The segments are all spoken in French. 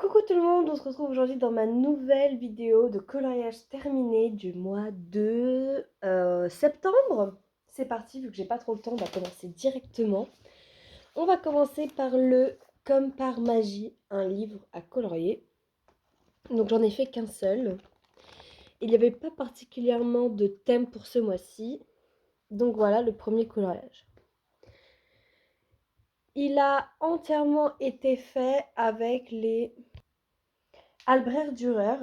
Coucou tout le monde, on se retrouve aujourd'hui dans ma nouvelle vidéo de coloriage terminé du mois de septembre. C'est parti, vu que j'ai pas trop le temps, on va commencer directement. On va commencer par le Comme par magie, un livre à colorier. Donc j'en ai fait qu'un seul. Il n'y avait pas particulièrement de thème pour ce mois-ci. Donc voilà le premier coloriage. Il a entièrement été fait avec les Albrecht Dürer.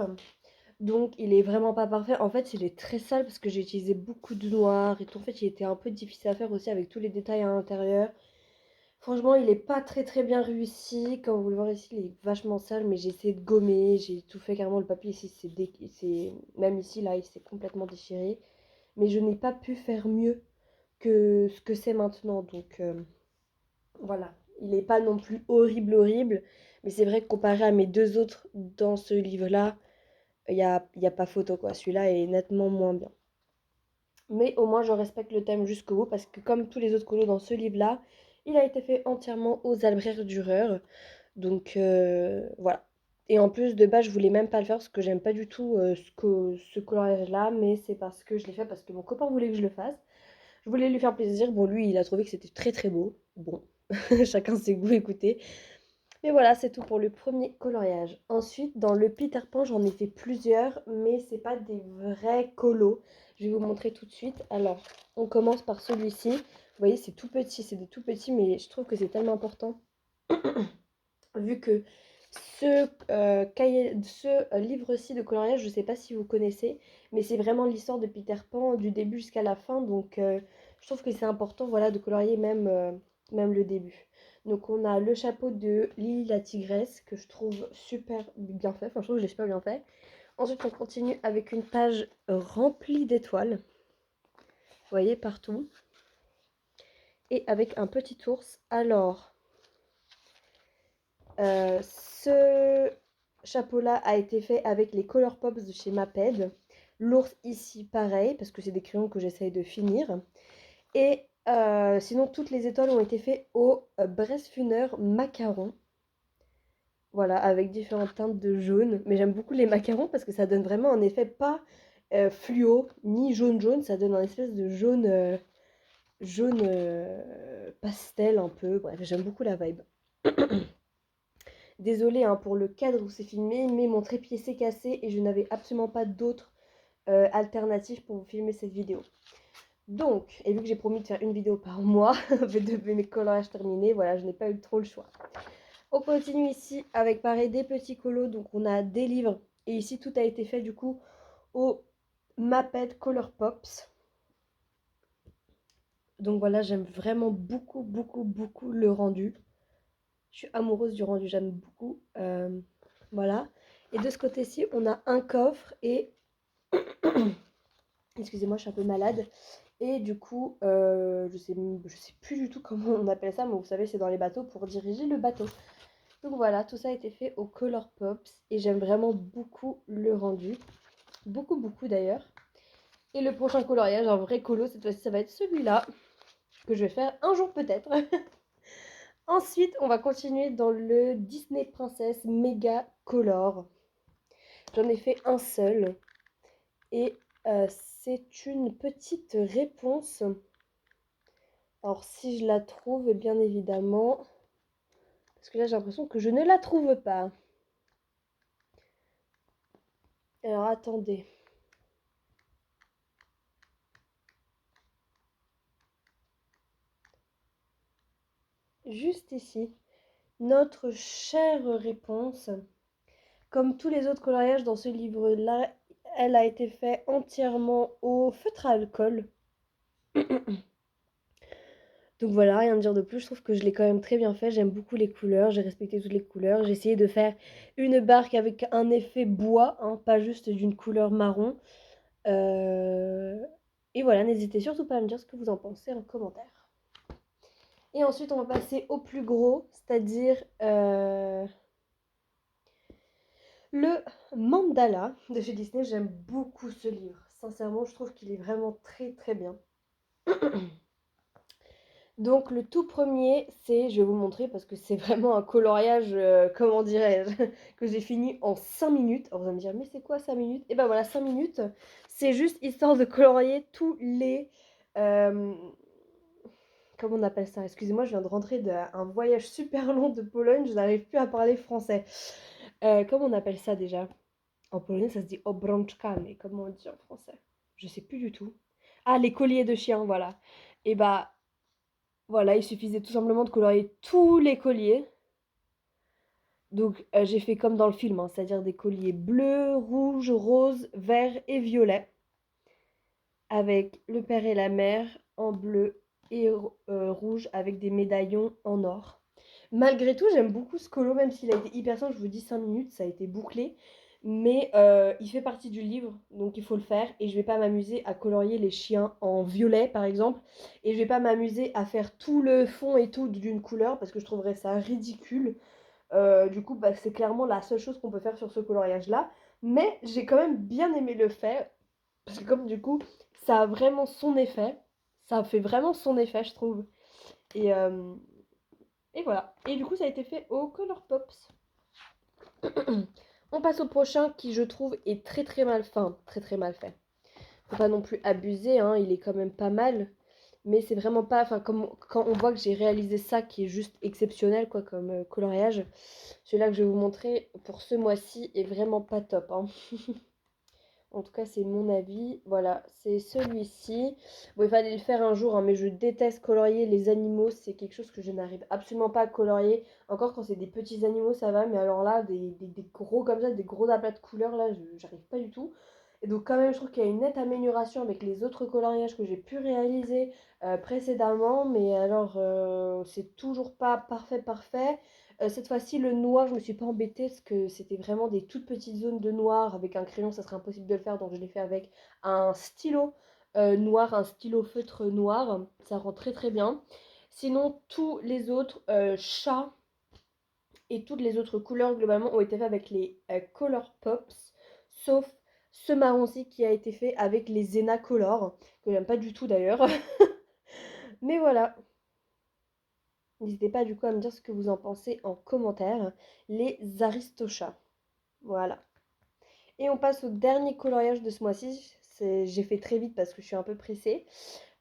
Donc il est vraiment pas parfait. En fait, il est très sale parce que j'ai utilisé beaucoup de noir et tout. En fait, il était un peu difficile à faire aussi avec tous les détails à l'intérieur. Franchement, il est pas très bien réussi. Comme vous le voyez ici, il est vachement sale, mais j'ai essayé de gommer. J'ai tout fait carrément. Le papier ici, même ici, là, il s'est complètement déchiré. Mais je n'ai pas pu faire mieux que ce que c'est maintenant. Donc voilà. Il n'est pas non plus horrible. Mais c'est vrai que comparé à mes deux autres dans ce livre-là, il y a pas photo quoi, celui-là est nettement moins bien. Mais au moins je respecte le thème jusqu'au bout parce que comme tous les autres colos dans ce livre-là, il a été fait entièrement aux Albrecht Dürer. Donc voilà. Et en plus de base je voulais même pas le faire parce que j'aime pas du tout ce coloriage-là, mais c'est parce que je l'ai fait parce que mon copain voulait que je le fasse. Je voulais lui faire plaisir. Bon lui il a trouvé que c'était très beau. Bon, chacun ses goûts, écoutez. Mais voilà, c'est tout pour le premier coloriage. Ensuite, dans le Peter Pan, j'en ai fait plusieurs, mais c'est pas des vrais colos. Je vais vous montrer tout de suite. Alors, on commence par celui-ci. Vous voyez, c'est tout petit, c'est des tout petits, mais je trouve que c'est tellement important. Vu que ce livre-ci de coloriage, je ne sais pas si vous connaissez, mais c'est vraiment l'histoire de Peter Pan du début jusqu'à la fin. Donc, je trouve que c'est important voilà, de colorier même le début. Donc, on a le chapeau de Lily la tigresse que je trouve super bien fait. Enfin, je trouve que je l'ai super bien fait. Ensuite, on continue avec une page remplie d'étoiles. Vous voyez, partout. Et avec un petit ours. Alors, ce chapeau-là a été fait avec les Color Pops de chez Maped. L'ours ici, pareil, parce que c'est des crayons que j'essaye de finir. Et sinon, toutes les étoiles ont été faites au Bressfuner macaron. Voilà, avec différentes teintes de jaune. Mais j'aime beaucoup les macarons parce que ça donne vraiment un effet pas fluo, ni jaune, ça donne un espèce de jaune pastel un peu. Bref, j'aime beaucoup la vibe. Désolée hein, pour le cadre où c'est filmé, mais mon trépied s'est cassé et je n'avais absolument pas d'autre alternative pour vous filmer cette vidéo. Donc, et vu que j'ai promis de faire une vidéo par mois de mes coloriages terminés, voilà, je n'ai pas eu trop le choix. On continue ici avec pareil des petits colos, donc on a des livres et ici tout a été fait du coup au Maped Color Pops. Donc voilà, j'aime vraiment beaucoup le rendu. Je suis amoureuse du rendu, j'aime beaucoup. Voilà. Et de ce côté-ci, on a un coffre et... Excusez-moi, je suis un peu malade. Et du coup, je sais plus du tout comment on appelle ça, mais vous savez, c'est dans les bateaux pour diriger le bateau. Donc voilà, tout ça a été fait au Color Pops et j'aime vraiment beaucoup le rendu. Beaucoup d'ailleurs. Et le prochain coloriage, un vrai colo, cette fois-ci, ça va être celui-là, que je vais faire un jour peut-être. Ensuite, on va continuer dans le Disney Princess Mega Color. J'en ai fait un seul. Et c'est une petite réponse. Alors, si je la trouve, bien évidemment. Parce que là, j'ai l'impression que je ne la trouve pas. Alors, attendez. Juste ici. Notre chère réponse. Comme tous les autres coloriages dans ce livre-là, elle a été faite entièrement au feutre à alcool. Donc voilà, rien à dire de plus, je trouve que je l'ai quand même très bien fait, j'aime beaucoup les couleurs, j'ai respecté toutes les couleurs, j'ai essayé de faire une barque avec un effet bois, hein, pas juste d'une couleur marron. Euh, Et voilà, n'hésitez surtout pas à me dire ce que vous en pensez en commentaire. Et ensuite, on va passer au plus gros, c'est-à-dire le mandala de chez Disney. J'aime beaucoup ce livre, sincèrement, je trouve qu'il est vraiment très bien. Donc le tout premier, c'est, je vais vous montrer parce que c'est vraiment un coloriage, comment dirais-je, que j'ai fini en 5 minutes. Alors vous allez me dire, mais c'est quoi 5 minutes? Et ben voilà, 5 minutes, c'est juste histoire de colorier tous les... euh, comment on appelle ça? Excusez-moi, je viens de rentrer d'un voyage super long de Pologne, je n'arrive plus à parler français. Comment on appelle ça déjà? En polonais, ça se dit obrączkami. Comment on dit en français? Je sais plus du tout. Ah, les colliers de chiens, voilà. Et bah voilà, il suffisait tout simplement de colorier tous les colliers. Donc j'ai fait comme dans le film, hein, c'est-à-dire des colliers bleus, rouges, roses, verts et violets, avec le père et la mère en bleu et rouge avec des médaillons en or. Malgré tout, j'aime beaucoup ce colo, même s'il a été hyper simple, je vous dis 5 minutes, ça a été bouclé. Mais il fait partie du livre, donc il faut le faire. Et je vais pas m'amuser à colorier les chiens en violet, par exemple. Et je vais pas m'amuser à faire tout le fond et tout d'une couleur, parce que je trouverais ça ridicule. Du coup, bah, c'est clairement la seule chose qu'on peut faire sur ce coloriage-là. Mais j'ai quand même bien aimé le faire, parce que comme du coup, ça a vraiment son effet. Ça fait vraiment son effet, je trouve. Et, euh, et voilà. Et du coup, ça a été fait au Color Pops. On passe au prochain qui, je trouve, est très très mal fait. Enfin, très très mal fait. Faut pas non plus abuser, hein, il est quand même pas mal. Mais c'est vraiment pas. Enfin, comme, quand on voit que j'ai réalisé ça qui est juste exceptionnel, quoi, comme coloriage, celui-là que je vais vous montrer pour ce mois-ci est vraiment pas top, hein. En tout cas, c'est mon avis. Voilà, c'est celui-ci. Bon, il fallait le faire un jour, hein, mais je déteste colorier les animaux. C'est quelque chose que je n'arrive absolument pas à colorier. Encore quand c'est des petits animaux, ça va. Mais alors là, des gros comme ça, des gros aplats de couleurs, là, j'arrive pas du tout. Et donc quand même, je trouve qu'il y a une nette amélioration avec les autres coloriages que j'ai pu réaliser précédemment. Mais alors, c'est toujours pas parfait, parfait. Cette fois-ci, le noir, je me suis pas embêtée parce que c'était vraiment des toutes petites zones de noir. Avec un crayon, ça serait impossible de le faire, donc je l'ai fait avec un stylo noir, un stylo feutre noir. Ça rend très très bien. Sinon, tous les autres chats et toutes les autres couleurs globalement ont été faits avec les Color Pops, sauf ce marron-ci qui a été fait avec les Zena Color, que j'aime pas du tout d'ailleurs. Mais voilà. N'hésitez pas du coup à me dire ce que vous en pensez en commentaire. Les Aristochats. Voilà. Et on passe au dernier coloriage de ce mois-ci. J'ai fait très vite parce que je suis un peu pressée.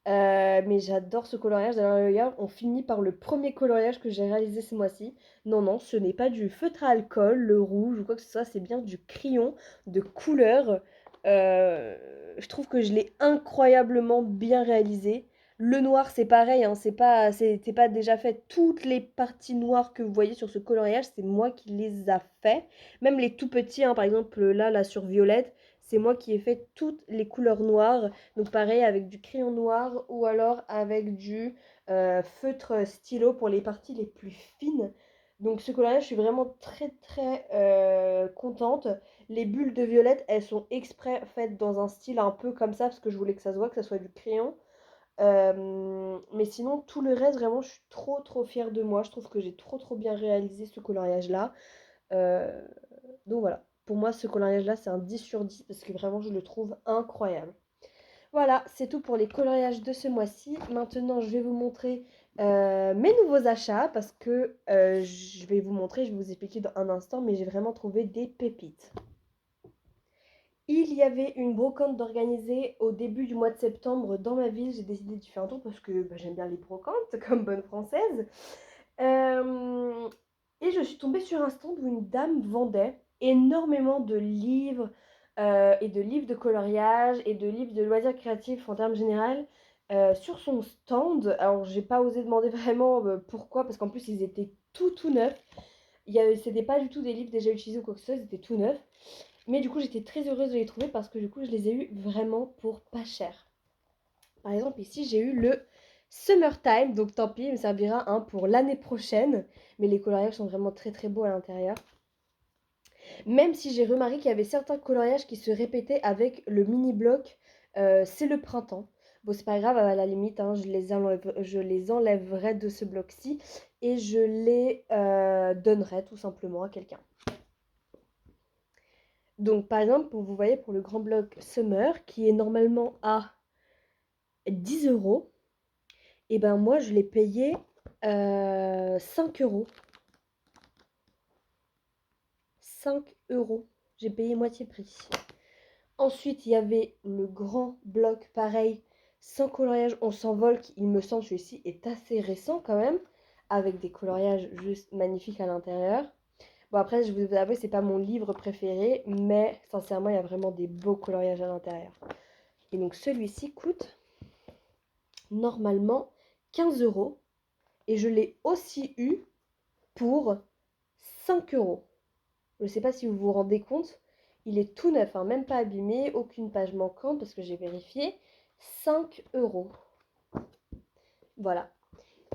Mais j'adore ce coloriage. D'ailleurs, regarde, on finit par le premier coloriage que j'ai réalisé ce mois-ci. Non, non, ce n'est pas du feutre à alcool, le rouge ou quoi que ce soit. C'est bien du crayon de couleur. Je trouve que je l'ai incroyablement bien réalisé. Le noir, c'est pareil, hein, c'est pas déjà fait. Toutes les parties noires que vous voyez sur ce coloriage, c'est moi qui les a fait. Même les tout petits, hein, par exemple là sur Violette, c'est moi qui ai fait toutes les couleurs noires. Donc pareil avec du crayon noir ou alors avec du feutre stylo pour les parties les plus fines. Donc ce coloriage, je suis vraiment très très contente. Les bulles de violette, elles sont exprès faites dans un style un peu comme ça parce que je voulais que ça se voit, que ça soit du crayon. Mais sinon, tout le reste, vraiment, je suis trop trop fière de moi. Je trouve que j'ai trop trop bien réalisé ce coloriage-là. Euh, donc voilà, pour moi, ce coloriage-là, c'est un 10 sur 10 parce que vraiment, je le trouve incroyable. Voilà, c'est tout pour les coloriages de ce mois-ci. Maintenant, je vais vous montrer mes nouveaux achats parce que je vais vous montrer, je vais vous expliquer dans un instant, mais j'ai vraiment trouvé des pépites. Il y avait une brocante d'organiser au début du mois de septembre dans ma ville. J'ai décidé de faire un tour parce que bah, j'aime bien les brocantes comme bonne française. Euh, et je suis tombée sur un stand où une dame vendait énormément de livres et de livres de coloriage et de livres de loisirs créatifs en termes généraux sur son stand. Alors j'ai pas osé demander vraiment pourquoi parce qu'en plus ils étaient tout neufs. C'était pas du tout des livres déjà utilisés ou quoi que ce soit, ils étaient tout neufs. Mais du coup j'étais très heureuse de les trouver parce que du coup je les ai eus vraiment pour pas cher. Par exemple, ici, j'ai eu le Summertime, donc tant pis, il me servira un pour l'année prochaine. Mais les coloriages sont vraiment très très beaux à l'intérieur. Même si j'ai remarqué qu'il y avait certains coloriages qui se répétaient avec le mini-bloc, c'est le printemps. Bon, c'est pas grave, à la limite, hein, je les enlèverai de ce bloc-ci et je les donnerai tout simplement à quelqu'un. Donc, par exemple, vous voyez, pour le grand bloc Summer, qui est normalement à 10 euros, Et ben moi, je l'ai payé 5 euros. 5 euros. J'ai payé moitié prix. Ensuite, il y avait le grand bloc, pareil, sans coloriage, on s'envole, qui, il me semble, celui-ci est assez récent quand même, avec des coloriages juste magnifiques à l'intérieur. Bon, après, je vous avoue, c'est pas mon livre préféré, mais sincèrement, il y a vraiment des beaux coloriages à l'intérieur. Et donc, celui-ci coûte normalement 15 euros, et je l'ai aussi eu pour 5 euros. Je ne sais pas si vous vous rendez compte, il est tout neuf, hein, même pas abîmé, aucune page manquante parce que j'ai vérifié. 5 euros. Voilà.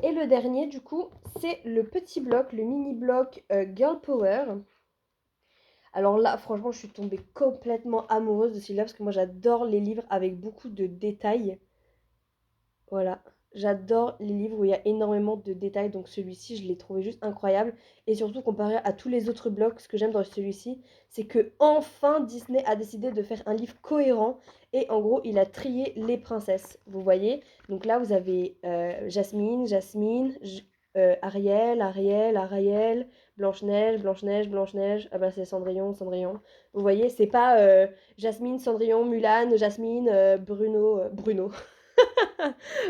Et le dernier, du coup, c'est le petit bloc, le mini bloc Girl Power. Alors là, franchement, je suis tombée complètement amoureuse de celui-là parce que moi, j'adore les livres avec beaucoup de détails. Voilà, j'adore les livres où il y a énormément de détails, donc celui-ci, je l'ai trouvé juste incroyable. Et surtout, comparé à tous les autres blogs, ce que j'aime dans celui-ci, c'est que enfin Disney a décidé de faire un livre cohérent. Et en gros, il a trié les princesses, vous voyez. Donc là, vous avez Jasmine, Ariel, Ariel, Blanche-Neige, Blanche-Neige, Blanche-Neige. Ah bah c'est Cendrillon, Cendrillon. Vous voyez, c'est pas Jasmine, Cendrillon, Mulan, Jasmine, Bruno.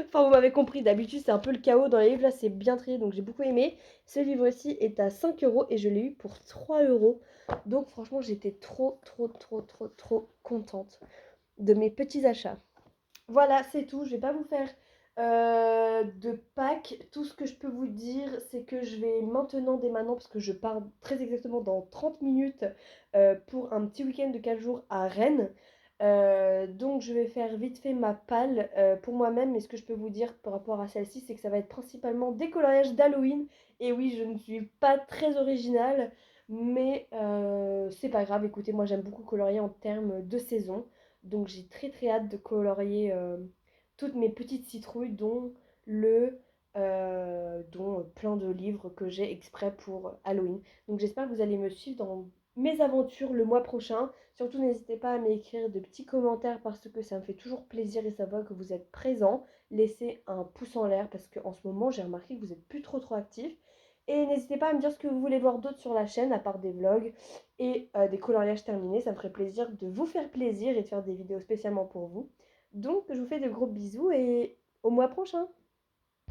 Enfin, vous m'avez compris, d'habitude c'est un peu le chaos dans les livres, là c'est bien trié, donc j'ai beaucoup aimé. Ce livre-ci est à 5 euros et je l'ai eu pour 3 euros. Donc franchement, j'étais trop contente de mes petits achats. Voilà, c'est tout. Je vais pas vous faire de pack. Tout ce que je peux vous dire, c'est que je vais maintenant, dès maintenant, parce que je pars très exactement dans 30 minutes pour un petit week-end de 4 jours à Rennes. Donc je vais faire vite fait ma palle pour moi-même. Mais ce que je peux vous dire par rapport à celle-ci, c'est que ça va être principalement des coloriages d'Halloween. Et oui, je ne suis pas très originale, mais c'est pas grave. Écoutez, moi j'aime beaucoup colorier en termes de saison. Donc j'ai très hâte de colorier toutes mes petites citrouilles, dont plein de livres que j'ai exprès pour Halloween. Donc j'espère que vous allez me suivre dans mes aventures le mois prochain. Surtout n'hésitez pas à m'écrire de petits commentaires parce que ça me fait toujours plaisir et savoir que vous êtes présents. Laissez un pouce en l'air parce qu'en ce moment j'ai remarqué que vous êtes plus trop actifs. Et n'hésitez pas à me dire ce que vous voulez voir d'autre sur la chaîne, à part des vlogs et des coloriages terminés. Ça me ferait plaisir de vous faire plaisir et de faire des vidéos spécialement pour vous. Donc, je vous fais de gros bisous et au mois prochain.